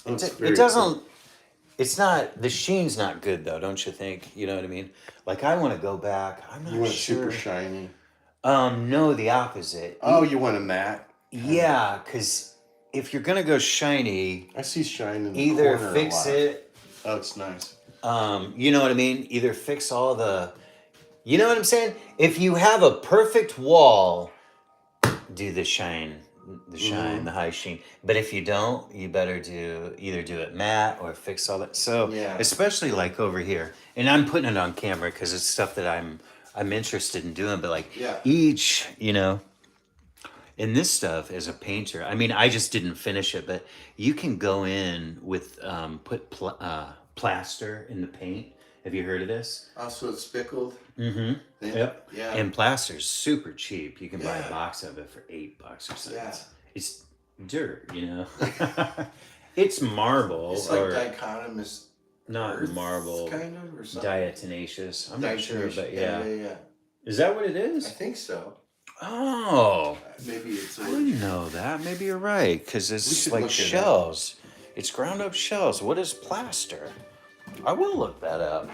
It doesn't. It's not. The sheen's not good though, don't you think? You know what I mean? Like I want to go back. I'm You not want it super sure. shiny. No, the opposite. Oh, you want a matte? Kind of. Yeah, because if you're gonna go shiny, I see shine in the either corner a fix lot. it. Oh, it's nice. You know what I mean? Either fix all the. You know what I'm saying? If you have a perfect wall, do Mm-hmm. the high sheen. But if you don't, you better do either do it matte or fix all that. So Yeah. especially like over here, and I'm putting it on camera because it's stuff that I'm interested in doing. But like Yeah. each, in this stuff as a painter, I mean, I just didn't finish it, but you can go in with plaster in the paint. Have you heard of this? Also, it's spickled. Mm-hmm. Yeah. Yep. Yeah. And plaster's super cheap. You can buy a Yeah. box of it for $8 or something. Yeah. It's dirt, It's marble It's like or dichotomous not earth, marble. kind of, or something. Diatomaceous. I'm not sure, but Yeah, yeah, yeah. Is that what it I is? think so. Oh, Maybe it's. I didn't know that. Maybe you're right, because We it's should like look it up. shells. It's ground up shells. What is plaster? I will look that up.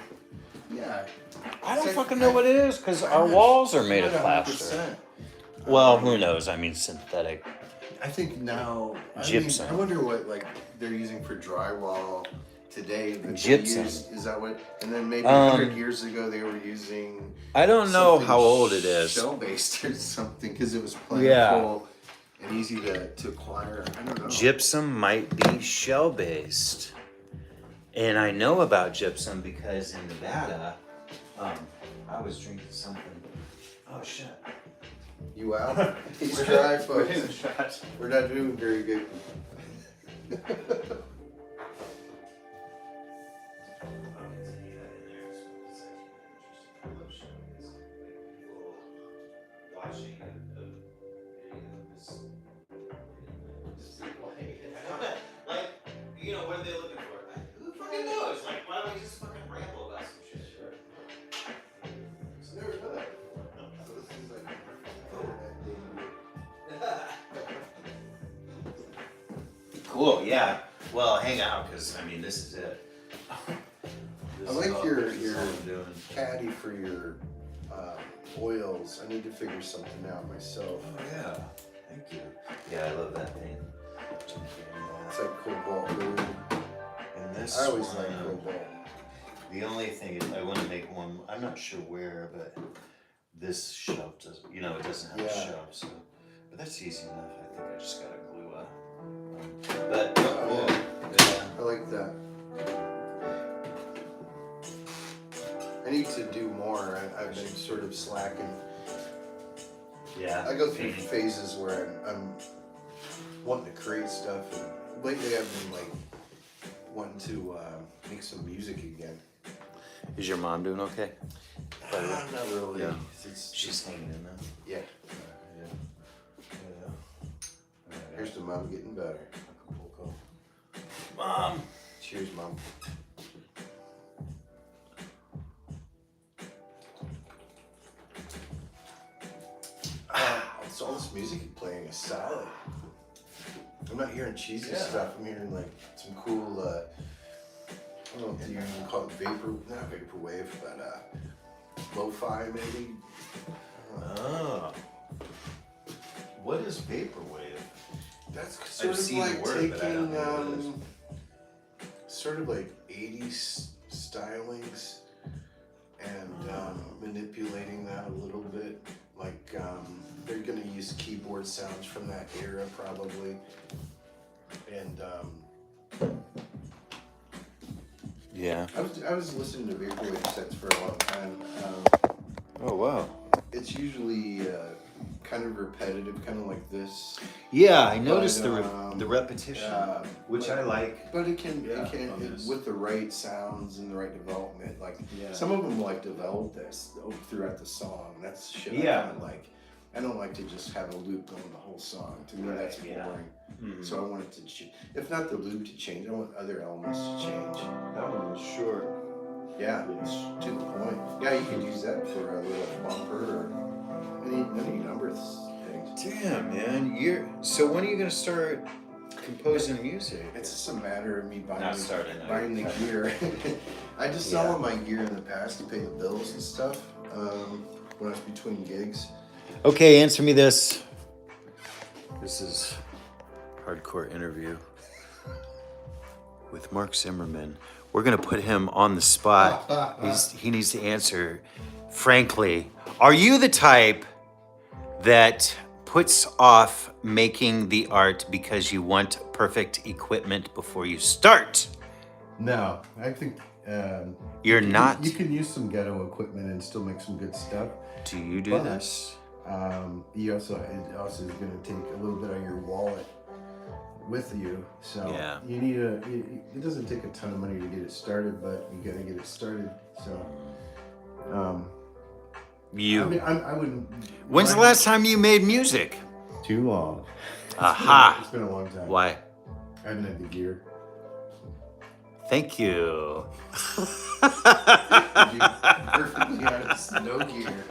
Yeah. I don't It's fucking know what it is, because our not- walls are made not of plaster. 100%. Well, who knows? I mean, synthetic. I think now. Gypsum. I wonder what they're using for drywall today. But Gypsum. Is that what? And then maybe 100 years ago they were using. I don't know something how old it is. Shell based or something because it was plentiful and easy to acquire. I don't know. Gypsum might be shell based. And I know about gypsum because in Nevada, I was drinking something. Oh shit. You out? He's dry, We're folks. hitting shots. We're not doing very good. Like, what are they looking for? Who fucking knows? Like, why don't we just fucking ramble about some shit? Sure. It's never done. So this is like Cool, yeah. Well, hang out, because, I mean, this is it. I like your I'm doing. caddy for your oils. I need to figure something out myself. Oh, yeah. Thank you. Yeah, I love that thing. It's like cobalt blue. And this I always one, like cobalt. the only thing is I want to make one, I'm not sure where, but this shelf doesn't, it doesn't have a Yeah. shelf, so. But that's easy enough. I think I just got to glue up. But, Oh, yeah. I like that. I need to do more. I've been sort of slacking. Yeah. I go through phases where I'm wanting to create stuff, and lately I've been like wanting to make some music again. Is your mom doing okay? Not really. Yeah. It's She's hanging in there. yeah. Yeah. Here's the mom getting better. Cool. Mom! Cheers, mom. So all this music you're playing is solid. I'm not hearing cheesy stuff. I'm hearing like some cool. I don't know if you even call it not vaporwave, but lo-fi maybe. Oh. What is vaporwave? That's sort I've of seen the like word, but I don't taking know what it is. sort of like 80s stylings and manipulating that a little bit. Like they're gonna use keyboard sounds from that era probably, and Yeah. I was listening to vaporwave sets for a long time. Oh, wow. It's usually kind of repetitive, kind of like this. Yeah, I noticed But, the repetition, which I like. But it can on this. with the right sounds and the right development. Like Yeah. some of them like develop this throughout the song. That's shit Yeah. I kind of like. I don't like to just have a loop going the whole song. To me, that's boring. Yeah. Mm-hmm. So I want it to, if not the loop to change, I want other elements to change. That one was short. Yeah, it's to the point. Yeah, you could use that for a little bumper or any number of things. Damn, man. So when are you gonna start composing music? It's just a matter of me buying Not starting over. buying the gear. I just sell all my gear in the past to pay the bills and stuff. When I was between gigs. Okay, answer me this. This is hardcore interview with Mark Zimmerman. We're gonna put him on the spot. He needs to answer frankly. Are you the type that puts off making the art because you want perfect equipment before you start? No, I think You're not. You can use some ghetto equipment and still make some good stuff. Do you do But, this? it also is going to take a little bit of your wallet with you. So Yeah. you need it doesn't take a ton of money to get it started, but you got to get it started. So You. I mean, I wouldn't. When's the last time you made music? Too long. Aha. It's been a long time. Why? I haven't had the gear. Thank you. Perfectly honest, no gear.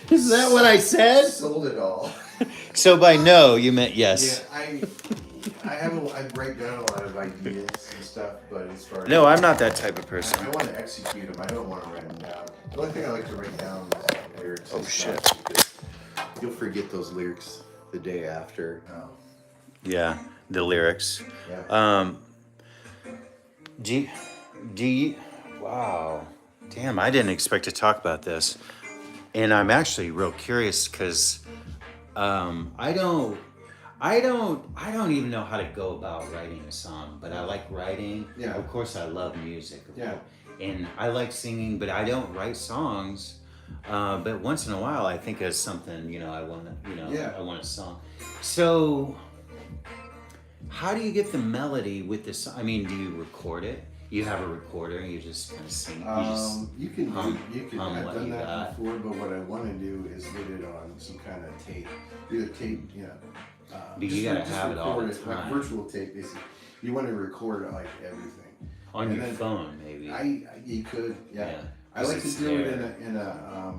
Is that what I said? Sold it all. So by no, you meant yes. Yeah, I break down a lot of ideas and stuff, but as far as No, I'm not that type of person. I want to execute them. I don't want to write them down. The only thing I like to write down is lyrics. Oh, and shit. stuff, because you'll forget those lyrics the day after. Yeah, the lyrics. Yeah. Do you, wow. Damn, I didn't expect to talk about this. And I'm actually real curious because I don't even know how to go about writing a song, but I like writing. Yeah. Of course I love music. Yeah. And I like singing, but I don't write songs. But once in a while I think of something, I want to, Yeah. I want a song. So how do you get the melody with this? I mean, do you record it? You have a recorder and you just kind of sing. You can. hum I've what done you that got. before, but what I want to do is get it on some kind of tape. Either tape, But you gotta have it all the record like time. virtual tape, basically. You want to record like everything. On And your then phone, maybe. You could, yeah. Yeah. I like to It's do it there. in a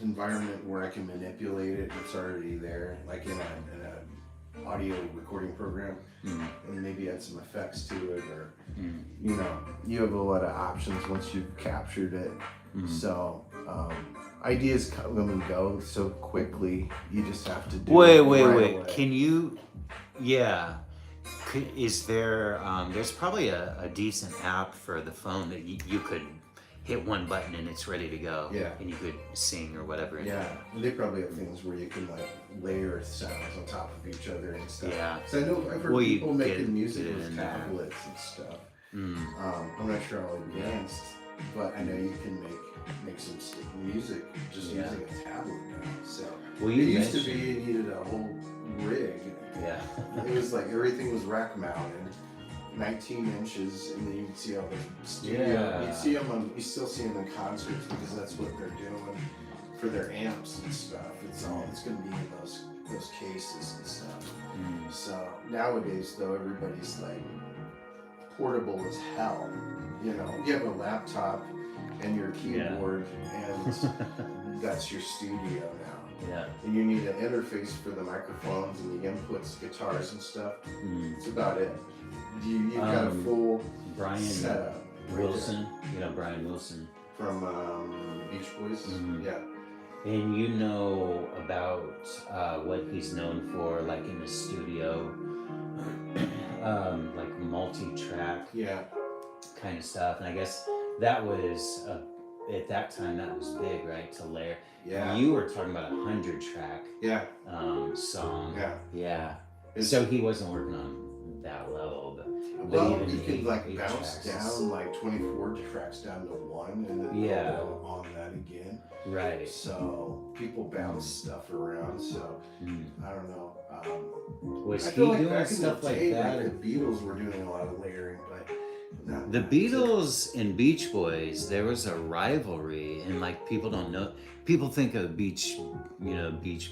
environment where I can manipulate it. It's already there, like in a audio recording program, and maybe add some effects to it, or you have a lot of options once you've captured it. So ideas come and go so quickly. You just have to do it. Wait. away. Can you? Yeah. Is there? There's probably a decent app for the phone that you could hit one button and it's ready to go. Yeah. And you could sing or whatever. Yeah, they probably have things where you can like layer sounds on top of each other and stuff. Yeah. So I know I've heard Well, you people get making music it with in there. tablets and stuff. I'm not sure how advanced, but I know you can make some music just using a tablet now. So Well, it you used to mentioned- be you needed a whole rig. Yeah. It was like everything was rack mounted. 19 inches, and then you can see all the studio. Yeah. You see them you still see them in concerts because that's what they're doing for their amps and stuff. It's going to be in those cases and stuff. So nowadays, though, everybody's like portable as hell. You have a laptop and your keyboard, and that's your studio now. Yeah. And you need an interface for the microphones and the inputs, guitars and stuff. That's about it. You've got a full Brian setup. right Wilson. Brian Wilson. there. From Beach Boys. Yeah. And you know about what he's known for, like in the studio, like multi-track Yeah. kind of stuff. And I guess that was at that time that was big, right? To layer. Yeah. You were talking about 100-track Yeah. song. Yeah. Yeah. It's- So he wasn't working on that level, but Well, even you can like eight bounce tracks is- down like 24 tracks down to 1 and then Yeah. go on that again. right. So people bounce stuff around. So I don't know. Was I he feel like doing back stuff in the like day, that? like the Beatles were doing a lot of layering, but not The that. Beatles and Beach Boys, there was a rivalry, and like people don't know. People think of beach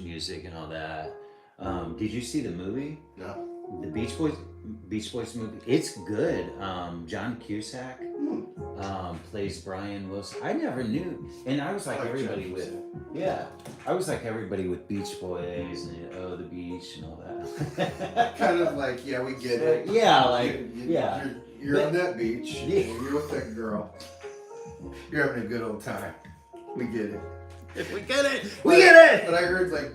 music and all that. Did you see the movie? No. The Beach Boys movie. It's good. John Cusack plays Brian Wilson. I never knew, and I was like I like everybody John with. Cusack. Yeah. I was like everybody with Beach Boys and Oh the Beach and all that. Kind of like, yeah, we get it. Yeah, like, yeah. You're on that beach. Yeah. You're with that girl. You're having a good old time. We get it. We get it! We get it! But I heard like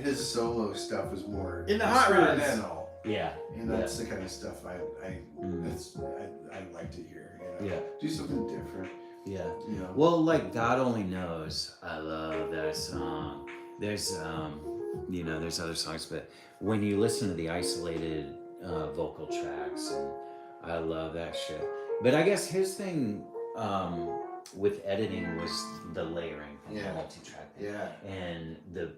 his solo stuff is more In the hot rods. experimental. Yeah. And that's the kind of stuff I like to hear. You know? Yeah. Do something different. Yeah. You know. Well, like God Only Knows, I love that song. There's, you know, there's other songs, but when you listen to the isolated vocal tracks, and I love that shit. But I guess his thing with editing was the layering, the multi-track. Yeah. And the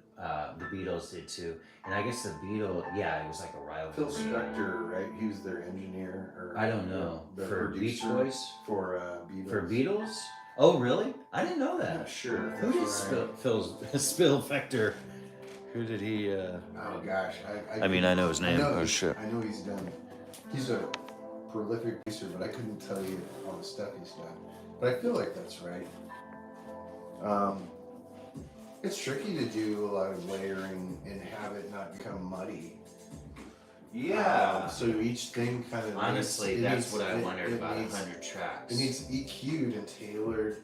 Beatles did too. And I guess the Beatles, yeah, it was like a rivalry. Phil Spector, right? He was their engineer. Or I don't know. The For Beach producer Boys? For Beatles. For Beatles? Oh, really? I didn't know that. Yeah, sure. Who did Phil Spector? Who did he? Oh gosh, I mean, I know his name. I know Oh shit. I know he's done. He's a prolific producer, but I couldn't tell you all the stuff he's done. But I feel like that's right. It's tricky to do a lot of layering and have it not become muddy. Yeah. So each thing kind of Honestly, that's what I wondered about 100 tracks. It needs EQ'd and tailored,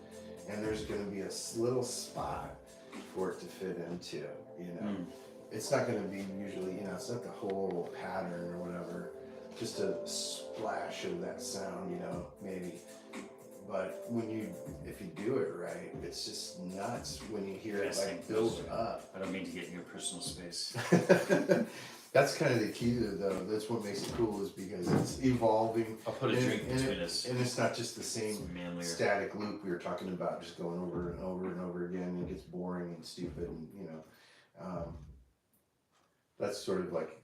and there's going to be a little spot for it to fit into. You know, it's not going to be usually. You know, it's not the whole pattern or whatever. Just a splash of that sound. You know, maybe. But if you do it right, it's just nuts when you hear it like build up. I don't mean to get in your personal space. That's kind of the key to it, though. That's what makes it cool, is because it's evolving. I'll put a drink between us. And it's not just the same static loop we were talking about, just going over and over and over again. And it gets boring and stupid, and you know, that's sort of like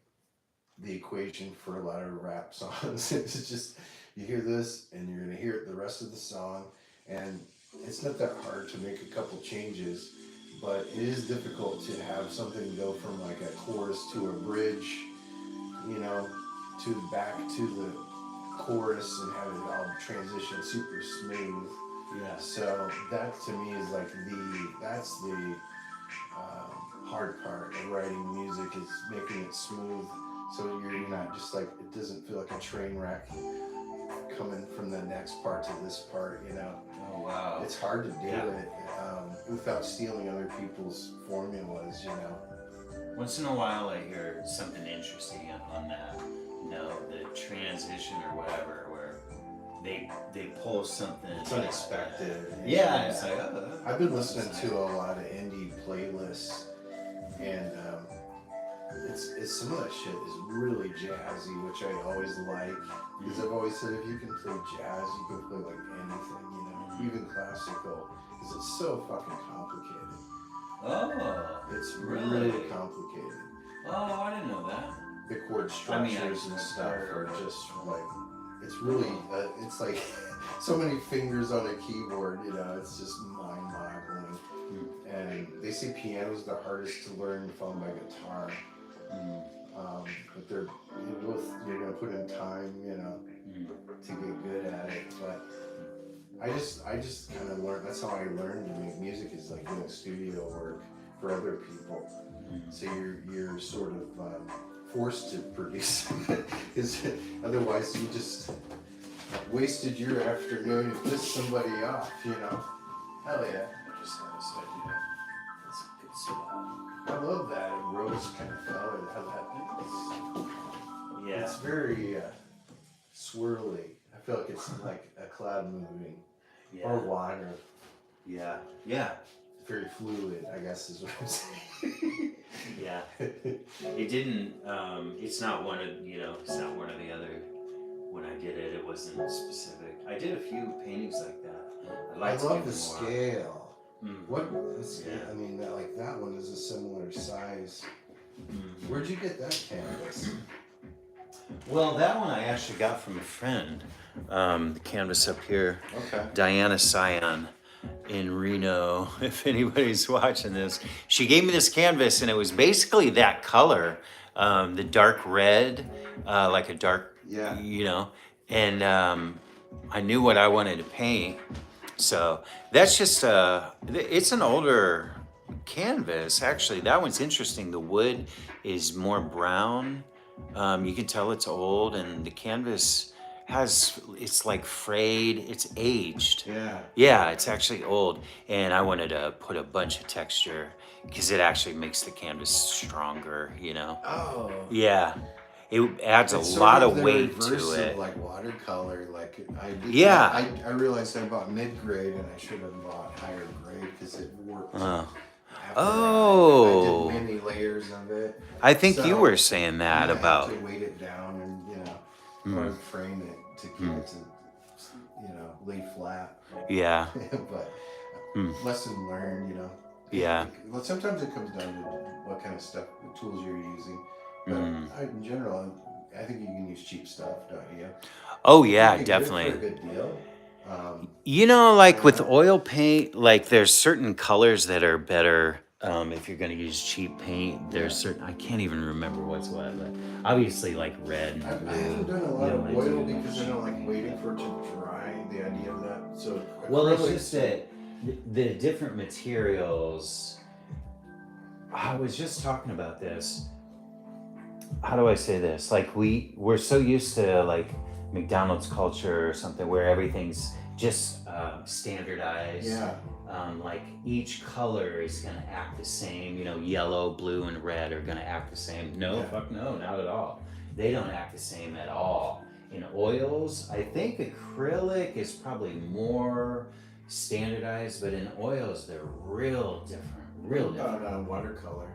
the equation for a lot of rap songs. It's just, you hear this and you're gonna hear it the rest of the song, and it's not that hard to make a couple changes, but it is difficult to have something go from like a chorus to a bridge, you know, to back to the chorus and have it all transition super smooth. Yeah. So that to me is like that's the hard part of writing music, is making it smooth, so you're not just like, it doesn't feel like a train wreck coming from the next part to this part, you know. Oh wow. It's hard to do it without stealing other people's formulas, you know. Once in a while I hear something interesting on that, you know, the transition or whatever, where they pull something. It's unexpected. Yeah, it's like, oh. I've been listening to a lot of indie playlists, and it's some of that shit is really jazzy, which I always like, because I've always said if you can play jazz, you can play like anything, you know, even classical, because it's so fucking complicated. Oh, it's really complicated. Oh, I didn't know that. The chord structures and stuff are just like, it's really, it's like so many fingers on a keyboard, you know, it's just mind-boggling. And they say piano's the hardest to learn, followed by guitar. But you're gonna put in time, you know, to get good at it. But I just kind of learned. That's how I learned to make music, is like doing studio work for other people. So you're sort of forced to produce, because otherwise you just wasted your afternoon and pissed somebody off, you know. Hell yeah. I just had this idea. That's a good spot. I love that rose kind of color. Yeah. It's very swirly. I feel like it's like a cloud moving, or water. Yeah. Yeah. Very fluid, I guess is what I'm saying. Yeah. It didn't. It's not one of, you know. It's not one or the other. When I did it, it wasn't specific. I did a few paintings like that. I love the scale. What? Yeah. I mean, that one is a similar size. Where'd you get that canvas? Well, that one I actually got from a friend. The canvas up here. Okay. Diana Scion in Reno, if anybody's watching this. She gave me this canvas, and it was basically that color, the dark red, like a dark, you know, and I knew what I wanted to paint. So that's just, it's an older canvas, actually, that one's interesting. The wood is more brown. You can tell it's old, and the canvas it's like frayed, it's aged. Yeah. Yeah, it's actually old. And I wanted to put a bunch of texture because it actually makes the canvas stronger, you know? Oh. Yeah. It adds It's a sort lot of of the weight reverse to of it. like watercolor. Like Yeah. I realized I bought mid-grade and I should have bought higher grade because it worked. Oh. After Oh. I did many layers of it. I think you So were saying that you about. have to weight it down and or frame it to get it to lay flat. Yeah. But lesson learned. Yeah. Well, sometimes it comes down to what kind of stuff, the tools you're using. But in general, I think you can use cheap stuff, don't you? Oh, If yeah, you can get it definitely. for a good deal. Like with not? oil paint, like there's certain colors that are better if you're going to use cheap paint. There's certain, I can't even remember what's what, but obviously like red and blue. I haven't done a lot you of don't wanna oil do because I don't like cheap waiting paint, for it to dry. The idea of that. So well, it's acrylics- just that the different materials. I was just talking about this. How do I say this? Like we're so used to like McDonald's culture or something where everything's just standardized. Yeah. Like each color is gonna act the same. Yellow, blue, and red are gonna act the same. No, Yeah. fuck no, not at all. They don't act the same at all. In oils, I think acrylic is probably more standardized, but in oils they're real different. Real different. About watercolor.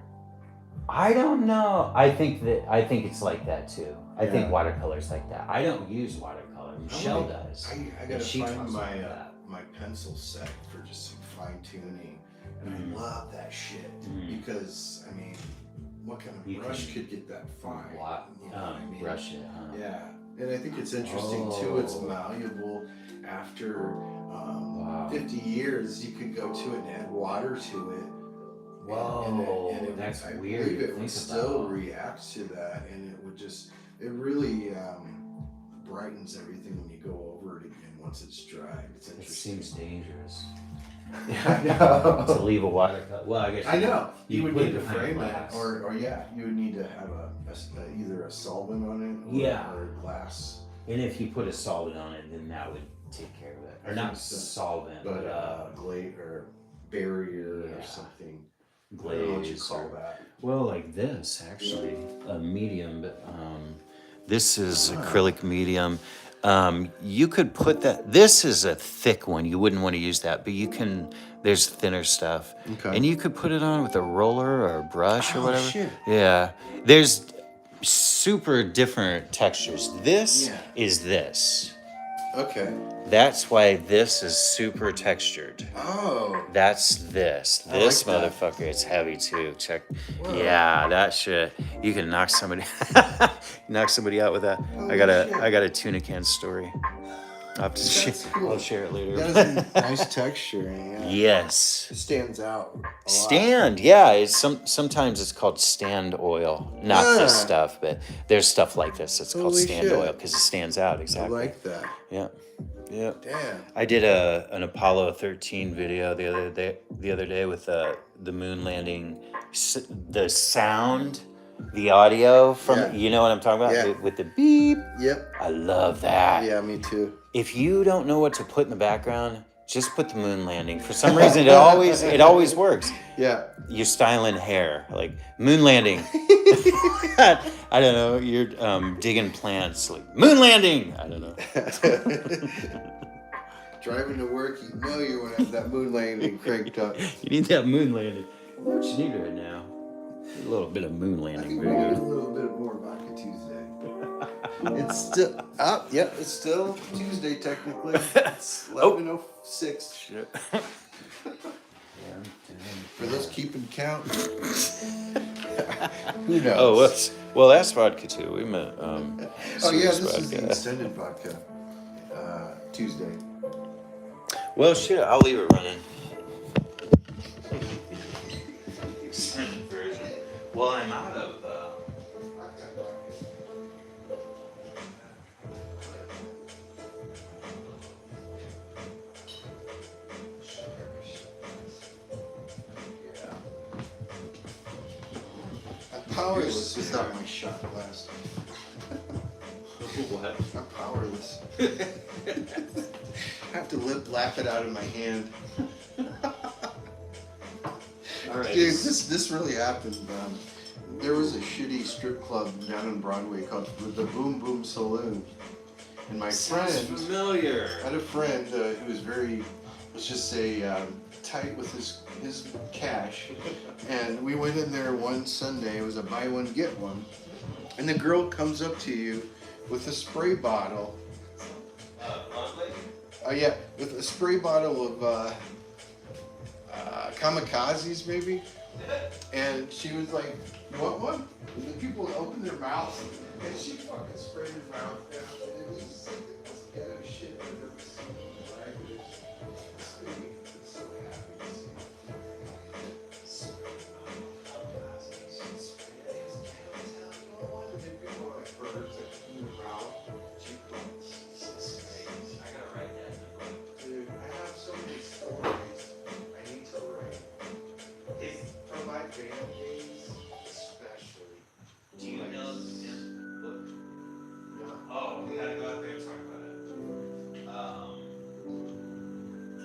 I don't know. I think it's like that too. I think Yeah. watercolor's like that. I don't use watercolor. Michelle does. I And gotta she find talks my about that. my pencil set for just some fine tuning, and Mhm. I love that shit Mhm. because I mean, what kind of You brush can could get that fine? You know what I mean? Brush it, huh? Yeah, and I think it's interesting too. It's malleable. After Wow. 50 years, you could go to it and add water to it. Whoa, and it that's I weird believe to it would think still about. react to that, and it really brightens everything when you go over it again once it's dried. It's It interesting. seems dangerous Yeah, I know. to leave a watercolor. Well, I guess I know. You would put need it to behind frame it, glass. or you would need to have either a solvent on it, or glass. And if you put a solvent on it, then that would take care of it. Or I not think so. solvent, But glaze or barrier yeah. or something. I don't know what you glaze. call that. Well, like this actually, a medium, but this is acrylic medium. You could put that. This is a thick one. You wouldn't want to use that, but you can. There's thinner stuff, Okay. and you could put it on with a roller or a brush or Oh, whatever. shit. Yeah, there's super different textures. This Yeah. is this. Okay. That's why this is super textured. Oh. That's this. I This like that. motherfucker, it's heavy too. Check. Whoa. Yeah, that shit. You can knock somebody out with that. Holy I shit. got a tuna can story. I'll have to That's cool. I'll share it later. That is a nice texture. Yeah. Yes. It stands out. A lot. Stand, yeah. It's sometimes it's called stand oil. Not this Ah. stuff, but there's stuff like this. It's called Holy stand shit. oil because it stands out I exactly. like that. Yeah. Yeah. Damn. I did an Apollo 13 video the other day with the moon landing, the sound, the audio from Yeah. you know what I'm talking about Yeah. with the beep. Yep. I love that. Yeah, me too. If you don't know what to put in the background, just put the moon landing. For some reason, it always works. Yeah. You're styling hair like moon landing. I don't know. You're digging plants like moon landing. I don't know. Driving to work, you know you're gonna have that moon landing cranked up. You need that moon landing. What you need right now? A little bit of moon I landing. think we Very need a good. little bit more vodka Tuesday. It's still up. Yep, it's still Tuesday technically. It's 11:06. Shit. For those keeping count. Who knows? Oh, well, that's vodka too. We meant Oh yeah, serious this is the vodka. extended vodka. Tuesday. Well, shit, I'll leave it running. Extended version. Well, I'm out of. powerless without my shot glass. What? I'm powerless. I have to lap it out of my hand. All right. Dude, this really happened. There was a shitty strip club down on Broadway called the Boom Boom Saloon. And my Sounds friend, familiar. I had a friend who was very, let's just say, tight with his cash. And we went in there one Sunday. It was a buy one, get one. And the girl comes up to you with a spray bottle. Yeah, with a spray bottle of kamikazes, maybe. And she was like, "You want one?" And the people opened their mouths, and she fucking sprayed her mouth down. And it was just like the most ghetto shit I've ever seen. Right? This baby was so happy to see. Birds that in your mouth, cheekbones. I gotta write that in the book. Dude, I have so many stories I need to write. From my band days, especially. Do you know this book? No. Oh, we gotta go out there and talk about it.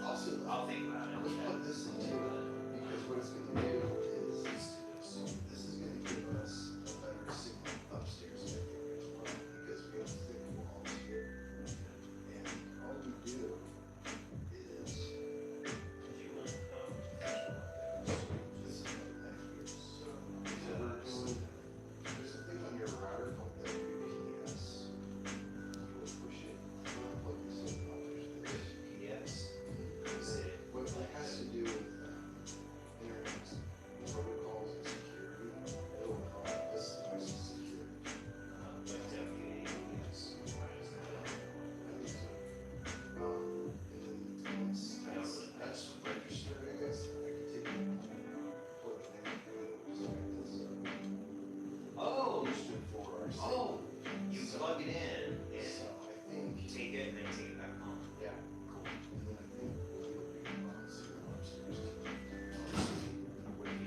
Also, I'll think about it. let's put this into it because what it's going to do is this is going to give us a better signal upstairs because we have thick walls here. And all we do is this is what that here. So we're doing, there's a thing on your router called WPS. We'll push it. We'll plug this in. I'll push this. Yes. What it has to do with internet protocols and security, it'll call this device secure. Like deputy, yes. And then that's registered, I guess. I can take it, put it in, select this. Oh, Registered for our safety. oh, you plug it in and So I think, take it and then take it back home. yeah. And then I think we'll be able to get on upstairs.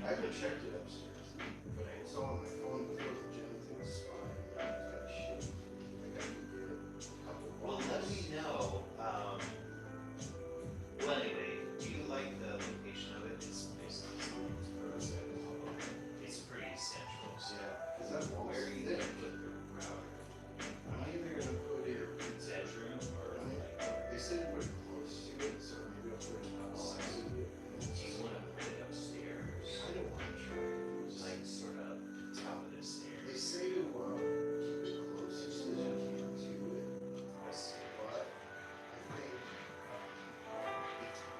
I haven't checked it upstairs, but I saw on my phone before the gym thing was fine. I got shit. I got to get a couple of Well, let me know. Well, anyway, do you like the location of it? It's pretty central. So Yeah, is that wall? where are you gonna put the router? I'm either gonna put it, Bedroom or like? they said put it close to it, so maybe I'll put it outside of it. Do you want to put it upstairs? I don't want to try it. Like sort of top of the They stairs? say to keep it closest as you can to it, but I think,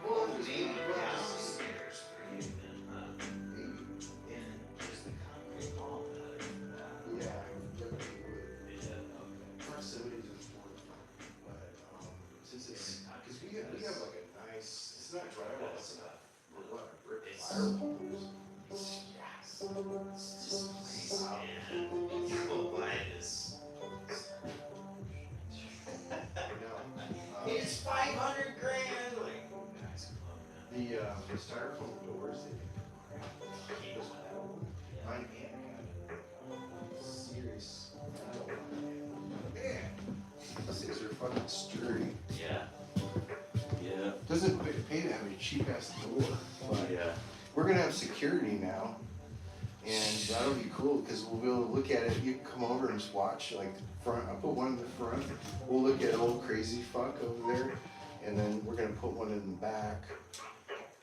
Well, just maybe well, downstairs for you then, huh? maybe, And there's the concrete wall better than that. yeah, definitely would. Yeah, okay. Proximities is important, but since it's because we have like a nice, it's not drywall, it's not what a brick It's- firewalls. Yes. It's just place and you go by this. I know. It's 500 grand. Like, guys, come on, man. The styrofoam doors they keep us mine and serious. Man, those things are fucking sturdy. Yeah. Yeah. Doesn't pay to have a cheap ass door, but Yeah. we're gonna have security now, and that'll be cool because we'll be able to look at it. You can come over and just watch like the front. I'll put one in the front. We'll look at old crazy fuck over there, and then we're gonna put one in the back,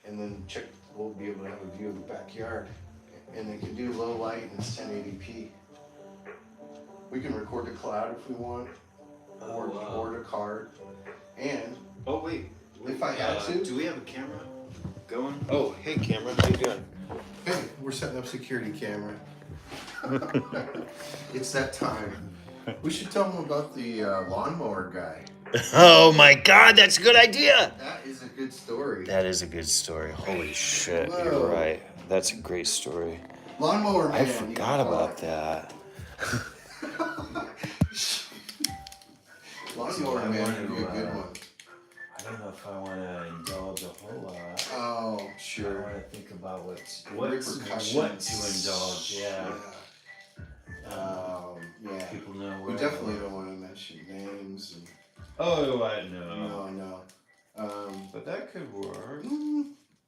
and then check. We'll be able to have a view of the backyard, and they can do low light and it's 1080p. We can record the cloud if we want, or record a card, and Oh wait. if I had to. Do we have a camera going? Oh, hey camera, how you doing? Hey, we're setting up security camera. It's that time. We should tell them about the lawnmower guy. Oh my God, that's a good idea. That is a good story. That is a good story. Holy shit, Whoa. you're right. That's a great story. Lawnmower man. I forgot about that. Lawnmower I man wanted would be a to, good one. I don't know if I want to indulge a whole lot. Oh, I sure. want to think about what to Repercussions. indulge. Yeah. Yeah. People know We where. definitely don't want to mention names. And, Oh, I know. no. But that could work.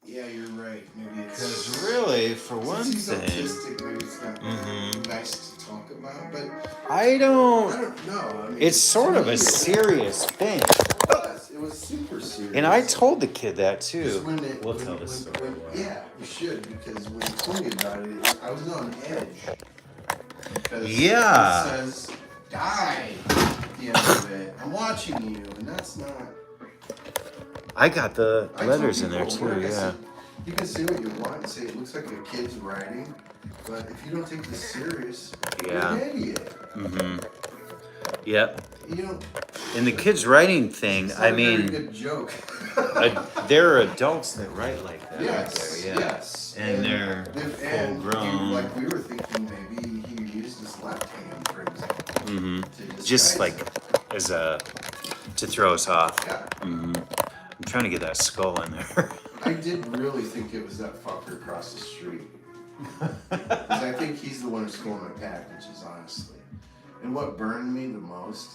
Yeah, you're right. Maybe it's. Because really, for one Since he's thing, autistic, maybe it's not nice to talk about. But I don't know. I mean, it's sort of a serious thing. It was super serious. And I told the kid that too. We'll tell this story. Yeah, you should, because when you told me about it, I was on edge. Because Yeah. it says, die at the end of it. I'm watching you, and that's not. I got the I letters told in there people at too, work, I yeah. said, you can say what you want and say it looks like a kid's writing, but if you don't take this serious, you're an idiot. Yep. You know, And the kids writing thing, it's not I a very mean, good joke. there are adults that write like that. Yes, out there, yeah. yes. And they're full grown. Like we were thinking, maybe he used his left hand, for example. To Just disguise like it. as a to throw us off. Yeah. I'm trying to get that skull in there. I did really think it was that fucker across the street. Because I think he's the one who stole my packages, honestly. And what burned me the most.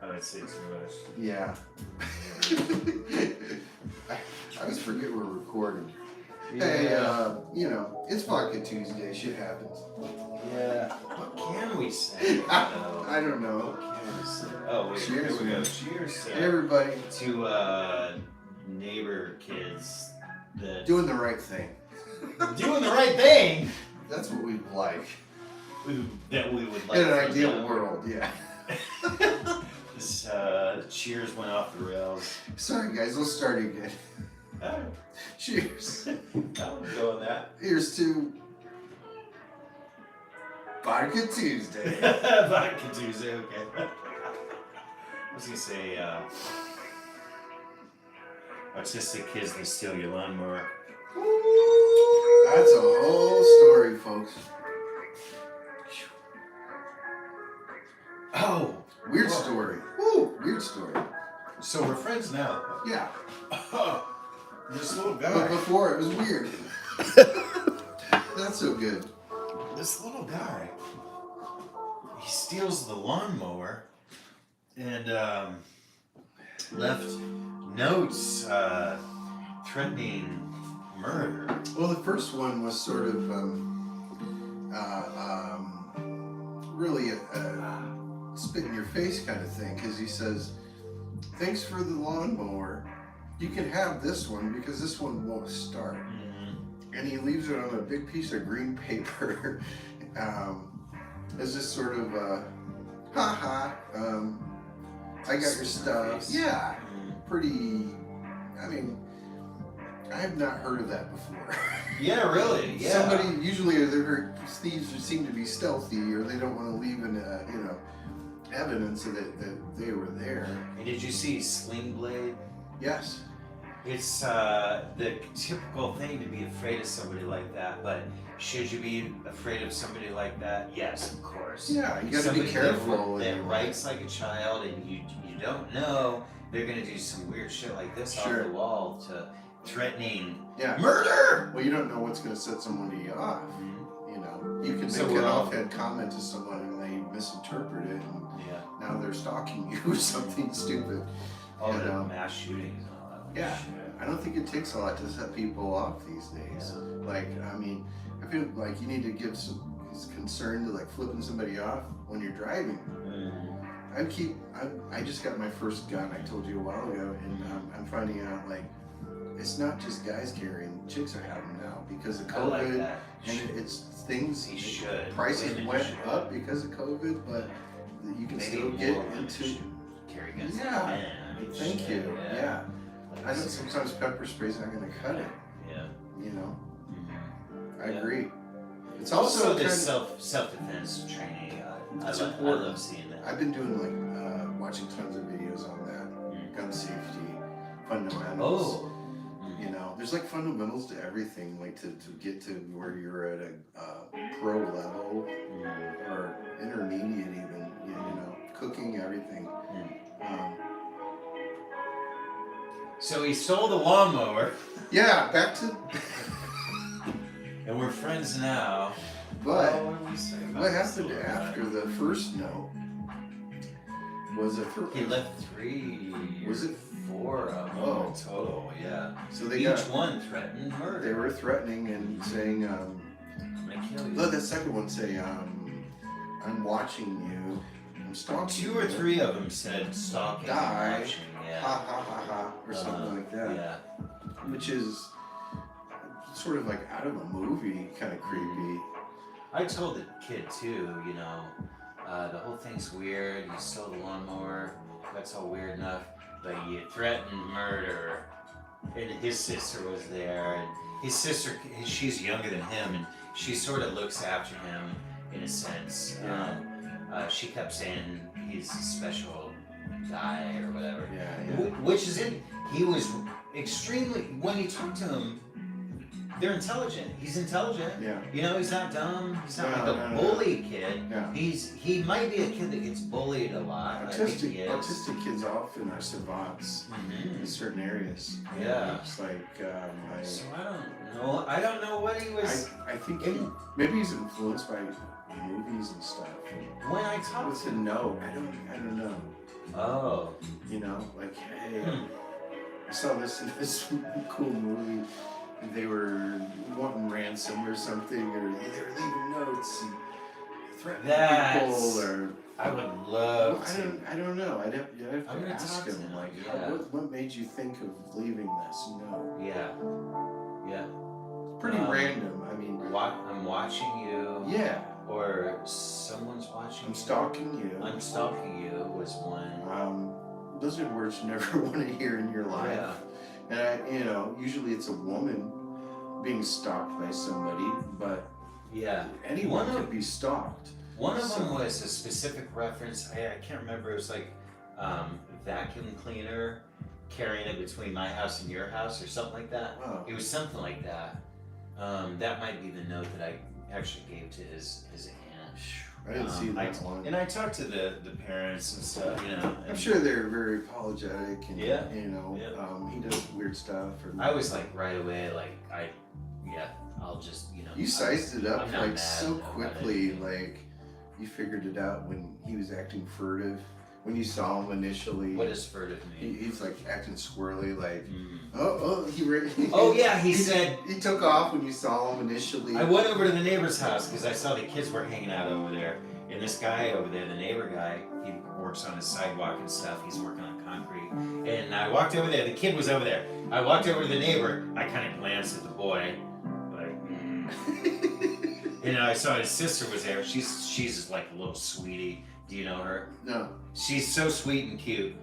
I would say too much. Yeah. I always forget we're recording. Yeah. Hey, you know, it's Vodka Tuesday. Shit happens. Yeah. What can we say? I don't know. What can we say? Oh, wait. Cheers, Here we go. man. Cheers. Hey, everybody. To neighbor kids that Doing the right thing. doing the right thing. That's what we like. That we would like. In an for ideal them. world, yeah. This cheers went off the rails. Sorry, guys. Let's start again. Oh, Cheers. I would go with that. Here's to Vodka Tuesday. Vodka Tuesday, okay. I was gonna say, autistic kids that steal your lawnmower. That's a whole story, folks. Oh, Weird whoa. story. Woo, weird story. So we're friends now. Yeah. This little But guy. before it was weird. Not so good. This little guy. He steals the lawnmower and left notes threatening murder. Well, the first one was sort of really a spit in your face kind of thing, because he says, "Thanks for the lawnmower. You can have this one because this one won't start." And he leaves it on a big piece of green paper as this sort of ha. I got your stuff. Yeah, pretty. I mean, I have not heard of that before. Yeah, really. Yeah. Somebody usually thieves seem to be stealthy, or they don't want to leave an evidence that they were there. And did you see Sling Blade? Yes. It's the typical thing to be afraid of somebody like that, but should you be afraid of somebody like that? Yes, of course. Yeah, you got to be Somebody careful. That writes like a child, and you don't know they're gonna do some weird shit like this off the wall to threatening murder. Well, you don't know what's going to set somebody off. You know, you can make an offhand comment to someone and they misinterpret it, and now they're stalking you or something stupid. All the mass shootings and all that. Yeah, shit. I don't think it takes a lot to set people off these days. Like, I mean, I feel like you need to give some concern to like flipping somebody off when you're driving. I just got my first gun, I told you a while ago, and I'm finding out like it's not just guys carrying, chicks are having now because of COVID. I like that. And it's things. He should. Prices Women went should. up because of COVID, but you can Maybe still more get women into. should carry guns. Yeah. than men. I mean, Thank shit, you. Yeah. Like I know seriously. sometimes pepper spray's not going to cut it. Yeah. You know. I Yeah. agree. It's Also, also this kind self defense training. I It's love important. seeing that. I've been doing like watching tons of videos on that, gun safety, fundamentals. Oh. You know, there's like fundamentals to everything, like to get to where you're at a pro level or intermediate even, you know, cooking, everything. So he stole the lawnmower, Yeah, back to, and we're friends now. But what did we say about what this happened little guy? after the first note? Was it for? He left 3. Was it? 4 of them total? Yeah. So they Each got. one threatened murder. They were threatening and saying. I'm gonna kill you. Let the second one say, "I'm watching you. I'm stalking 2 you. or 3 of them said stalking. Die. And watching. Yeah. Ha ha ha ha," or something like that. Yeah. Which is sort of like out of a movie, kind of creepy. I told the kid too, you know, the whole thing's weird. You stole the lawnmower. That's all weird enough. But you threatened murder. And his sister was there. And his sister, she's younger than him. And she sort of looks after him in a sense. She kept saying he's a special guy or whatever. Yeah. Which is it. He was extremely, when you talk to him, they're intelligent. He's intelligent. Yeah. You know, he's not dumb. He's not No, like a no. bully kid. Yeah. He might be a kid that gets bullied a lot. I think he is. Autistic kids often are savants in certain areas. Yeah. It's like, So I don't know. I don't know what he was. I think maybe he's influenced by movies and stuff. When I talked What's to a no? I don't know. Oh. You know, like, hey, I saw this in this cool movie. They were wanting ransom or something, or they were leaving notes and threatening people, or I would love to. I don't know. I'd have I'm to gonna ask talk to him, him, like, yeah. what made you think of leaving this? No, Yeah. Yeah. pretty random. I mean, I'm watching you. yeah, Or someone's watching I'm you. stalking you. I'm stalking you was one. Those are words you never want to hear in your life. Yeah. And usually it's a woman being stalked by somebody, but Yeah. anyone One of- could be stalked. One of them was a specific reference. I can't remember. It was like vacuum cleaner carrying it between my house and your house or something like that. Wow. It was something like that. That might be the note that I actually gave to his aunt. I didn't see that one. And I talked to the parents and stuff, you know. I'm and sure they're very apologetic, and Yeah. he does weird stuff. I was like right away, like I'll just, you know. You sized it up I'm not like mad so about quickly, it. like you figured it out when he was acting furtive. When you saw him initially, What does furtive mean? he's like acting squirrely, like Mm. oh Yeah, he said. he took off when you saw him initially. I went over to the neighbor's house because I saw the kids were hanging out over there. And this guy over there, the neighbor guy, he works on the sidewalk and stuff. He's working on concrete. And I walked over there. The kid was over there. I walked over to the neighbor. I kind of glanced at the boy. Like, I saw his sister was there. She's like a little sweetie. Do you know her? No. She's so sweet and cute.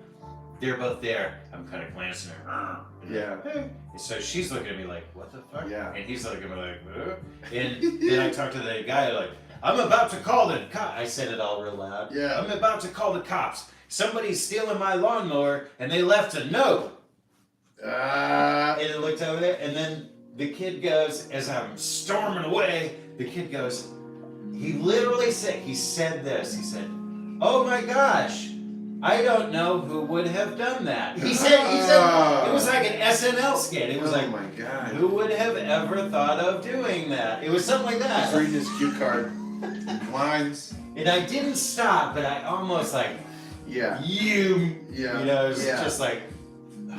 They're both there. I'm kind of glancing at her. Yeah. And so she's looking at me like, what the fuck? Yeah. And he's looking at me like, And then I talked to the guy like, I'm about to call the cops. I said it all real loud. Yeah. I'm about to call the cops. Somebody's stealing my lawnmower and they left a note. And it looked over there, and then the kid goes, as I'm storming away, the kid goes, he literally said this. Oh my gosh, I don't know who would have done that. He said, it was like an SNL skit. It was like, my God. who would have ever thought of doing that? It was something like He's that. reading his cue card. Lines. And I didn't stop, but I almost like, Yeah. it was Yeah. just like,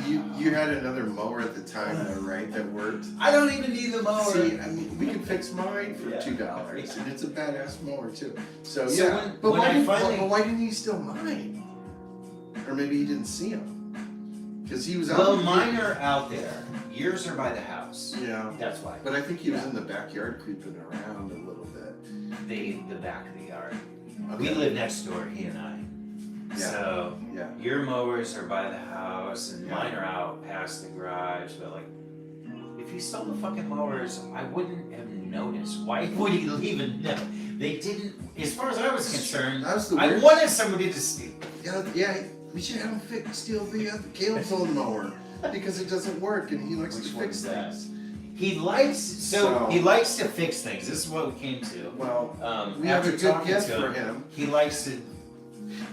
You had another mower at the time, though, right? That worked. I don't even need the mower. See, I mean, we can fix mine for Yeah. $2, and it's a badass mower too. So So yeah, when- but when why didn't he steal mine? Or maybe he didn't see him, because he was out. Well, mine are out there. Yours are by the house. Yeah, That's why. but I think he was in the backyard creeping around a little bit. The back of the yard. Okay. We live next door, he and I. Yeah. So Yeah. your mowers are by the house and Yeah. mine are out past the garage. But like, if he stole the fucking mowers, I wouldn't have noticed. Why would he even know? They didn't. As far as I was concerned, That was the I weird. wanted somebody to steal. Yeah. We should have him steal the Caleb's old mower because it doesn't work, and he likes Which to one fix is that? things. He likes So- he likes to fix things. This is what we came to. Well, we have After a good talking guess to for him. He likes to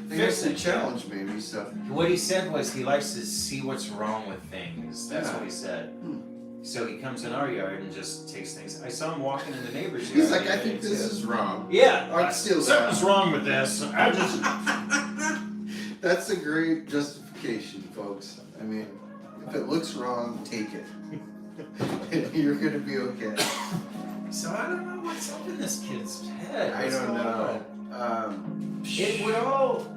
Fix the it, challenge, maybe. So What he said was he likes to see what's wrong with things. That's Yeah. what he said. Hmm. So he comes in our yard and just takes things. I saw him walking in the neighbor's yard. He's like, I think this is wrong. Yeah, I'd steal something's that. wrong with this. I just. That's a great justification, folks. I mean, if it looks wrong, take it. And you're gonna be okay. So I don't know what's up in this kid's head. I don't know. It would all.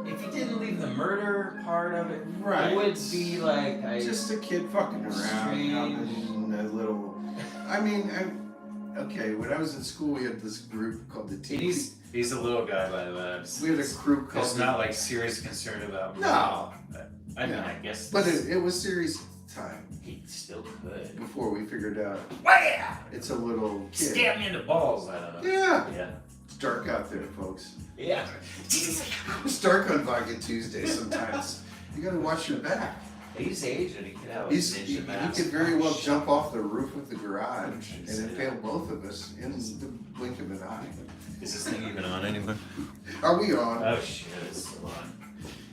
If you didn't leave the murder part of it, Right. it would be like Just a kid fucking around, having a little. I mean, okay. When I was in school, we had this group called the Teen. He's a little guy, by the way. We had a group called. It's not like serious concern about. No. I mean, I guess. But it was serious time He still could. before we figured out Wham! it's a little kid. Stab me in the balls. I don't know. Yeah. Yeah. It's dark out there, folks. Yeah. It's dark on Vodka Tuesday sometimes. You gotta watch your back. He's aged and he could have a He ninja mask. could very well jump off the roof of the garage and Yeah. impale both of us in the blink of an eye. Is this thing even on anymore? Are we on? Oh shit, it's still on.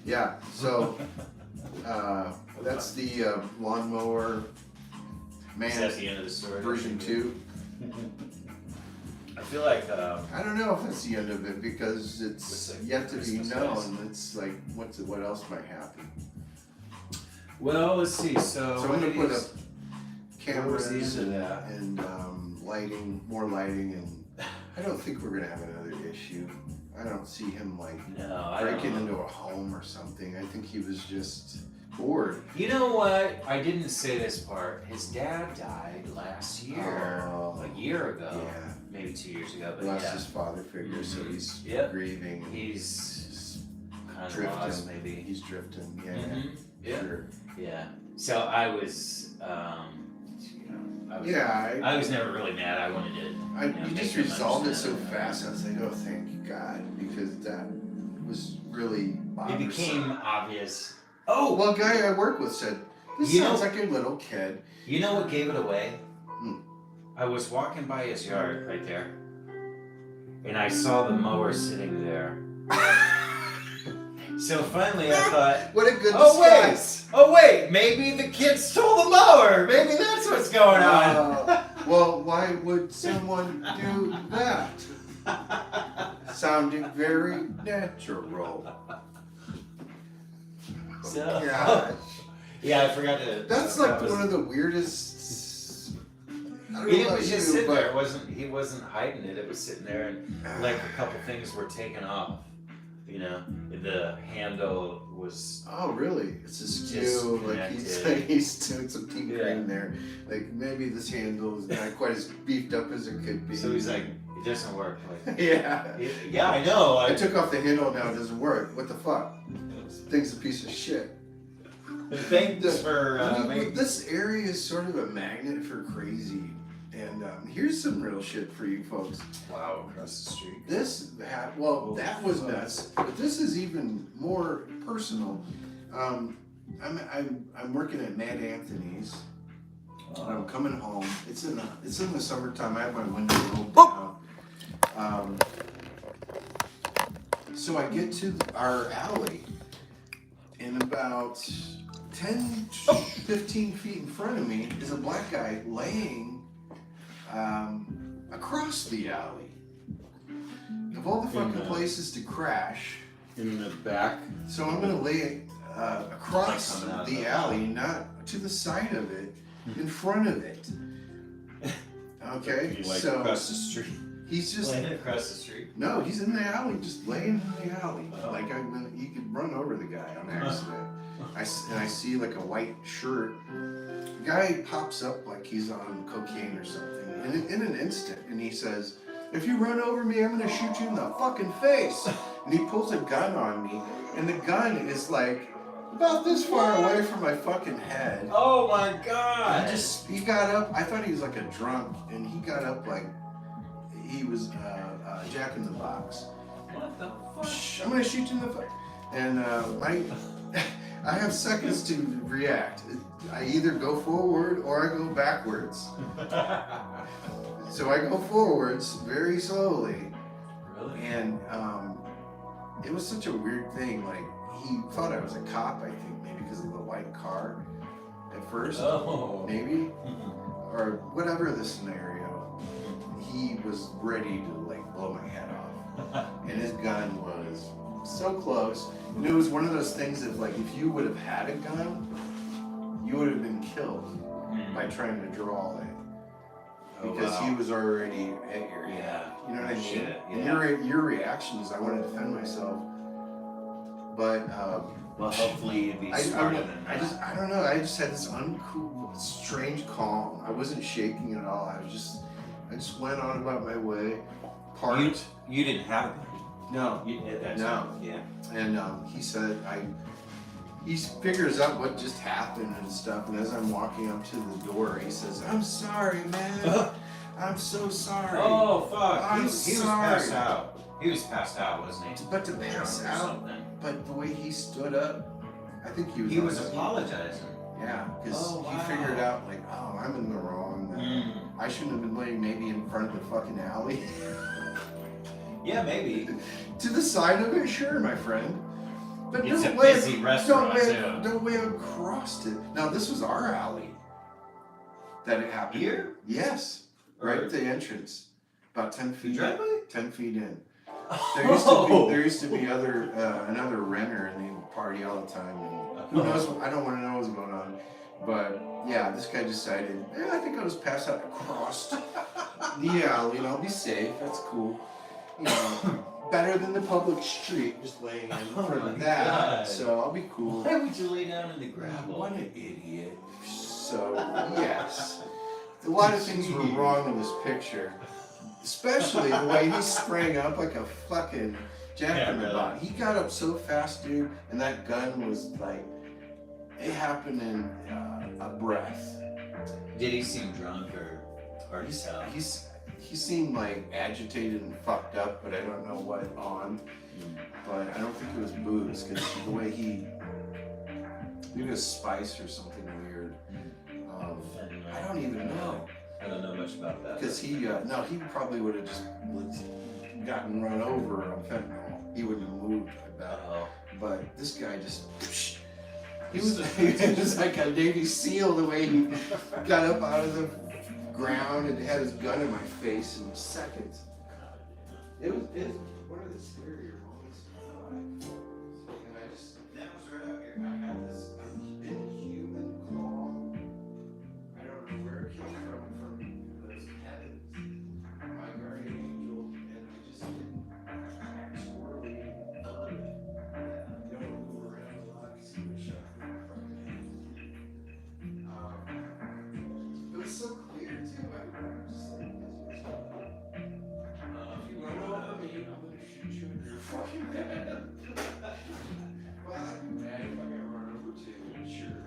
Yeah, so that's the lawnmower Is that man the end of the story? version 2. I feel like I don't know if that's the end of it because it's What's that yet to be Christmas known. list? It's like what else might happen. well, let's see. So So I'm gonna put up What was cameras the end of and, that? lighting, more lighting, and I don't think we're gonna have another issue. I don't see him like No, I breaking don't. into a home or something. I think he was just bored. You know what? I didn't say this part. His dad died last year, Oh. a year ago, Yeah. maybe 2 years ago. But Lost yeah, his father figure, so he's Yep. grieving. he's kind of drifting. lost, maybe. He's drifting. Yeah, Mhm. Yeah. sure. Yeah. So I was, Yeah, I was never really mad. I wanted to. you just make him resolved it so understand. fast. I was like, oh, thank God, because that was really It bothersome. became obvious. Oh, Well, a guy I work with said, this You sounds know- like a little kid. you know what gave it away? Hmm. I was walking by his yard right there, and I saw the mower sitting there. So finally, I thought, What a good oh disguise. wait, maybe the kid stole the mower. Maybe that's what's going on. Well, why would someone do that? Sounding very natural. So, Gosh. yeah, I forgot to. That's so like that was- one of the weirdest. I don't know It about was just you, sitting but there. He wasn't hiding it. It was sitting there, and like a couple things were taken off. You know, the handle was. Oh, really? It's askew. Just Like connected. he's doing some tea Yeah. cream there. Like maybe this handle is not quite as beefed up as it could be. So he's like, it doesn't work. Like, yeah. yeah, I know. I took off the handle now. It doesn't work. What the fuck? This thing's a piece of shit. Thanks for This area is sort of a magnet for crazy. And here's some real shit for you folks. Wow, across the street. That was nuts. But this is even more personal. I'm working at Mad Anthony's. And I'm coming home. It's in the summertime. I have my window rolled down. So I get to our alley, and about 10, 15 feet in front of me is a black guy laying across the alley. Of all the fucking places to crash, In the back. so I'm gonna lay across Coming out of the the alley, not to the side of it, in front of it. Okay, Like so across the street. he's just Laying across the street. no, he's in the alley, just laying in the alley. Oh. Like he could run over the guy on accident. I see like a white shirt. The guy pops up like he's on cocaine or something, and in an instant, and he says, "If you run over me, I'm gonna shoot you in the fucking face." And he pulls a gun on me, and the gun is like about this far away from my fucking head. Oh my god! He got up. I thought he was like a drunk, and he got up like he was Jack in the Box. What the fuck? Shh, I'm gonna shoot you in the foot. And I have seconds to react. I either go forward or I go backwards. So I go forwards very slowly, Really? and it was such a weird thing. Like he thought I was a cop, I think, maybe because of the white car. at first, Oh. maybe, or whatever the scenario. He was ready to like blow my head off, and his gun was so close. And it was one of those things of like, if you would have had a gun, you would have been killed by trying to draw it. Because he was already at your you know what I mean? Shit, And yeah. your reaction is, I want to defend myself, but Well, hopefully you'd be smarter than that. I don't know. I just had this uncool, strange calm. I wasn't shaking at all. I just went on about my way. Parked. You didn't have a gun. No. At that No. time. Yeah. And he said, he figures out what just happened and stuff. And as I'm walking up to the door, he says, "I'm sorry, man. I'm so sorry." Oh fuck! I'm He was sorry. passed out. He was passed out, wasn't he? But to pass Drunk or out, something. but the way he stood up, I think he was. He was apologizing. Yeah, because Oh, wow. he figured out like, oh, I'm in the wrong. I shouldn't have been laying maybe in front of the fucking alley. Yeah, maybe. To the side of it, sure, my friend. But It's no a way, busy restaurant, too. no way across it. Now this was our alley that it happened. Here? Yes, right Or- at the entrance, about 10 feet. driveway? 10 feet in. Oh. There used to be another renter, and they would party all the time. And who knows? I don't want to know what's going on. But yeah, this guy decided, I think I was passed out across the alley, and I'll be safe. That's cool. You know, better than the public street, just laying in front my of that. God. So I'll be cool. Why would you lay down in the gravel? What an idiot. So yes, a lot of things were wrong in this picture. Especially the way he sprang up like a fucking jack in the really. box. He got up so fast, dude, and that gun was like, it happened in a breath. Did he seem drunk or himself? He seemed like agitated and fucked up, but I don't know what on. But I don't think it was booze, because the way maybe it was spice or something weird. I don't even know. I don't know much about that. Because he probably would have just gotten run over on fentanyl. He wouldn't have moved, I bet. But this guy just, he was like a Navy SEAL the way he got up out of the ground and had his gun in my face in seconds. It was one of the scarier moments in my life. And I just, that was right out here. I had this inhuman calm. I don't know where it came from those heavens, my guardian angel, and I just didn't swirly, you don't move around a lot because he would shut me from it. It was so clear too. I was just like, if you run over me, I'm gonna shoot you in your fucking head. Well, I'd be mad if I got run over too, sure.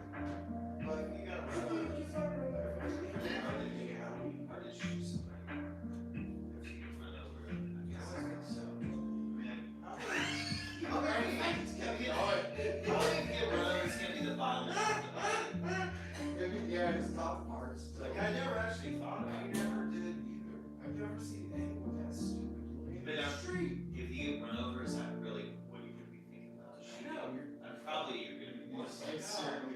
But you gotta run over. You gotta run over. I did shoot somebody. If you can run over, I guess I think so. Yeah, his top parts. Like, I never actually thought I never did either. I've never seen anyone that stupid in the street. If you get run over, is that really what you're going to be thinking about? I know, Probably you're going to be more it's certainly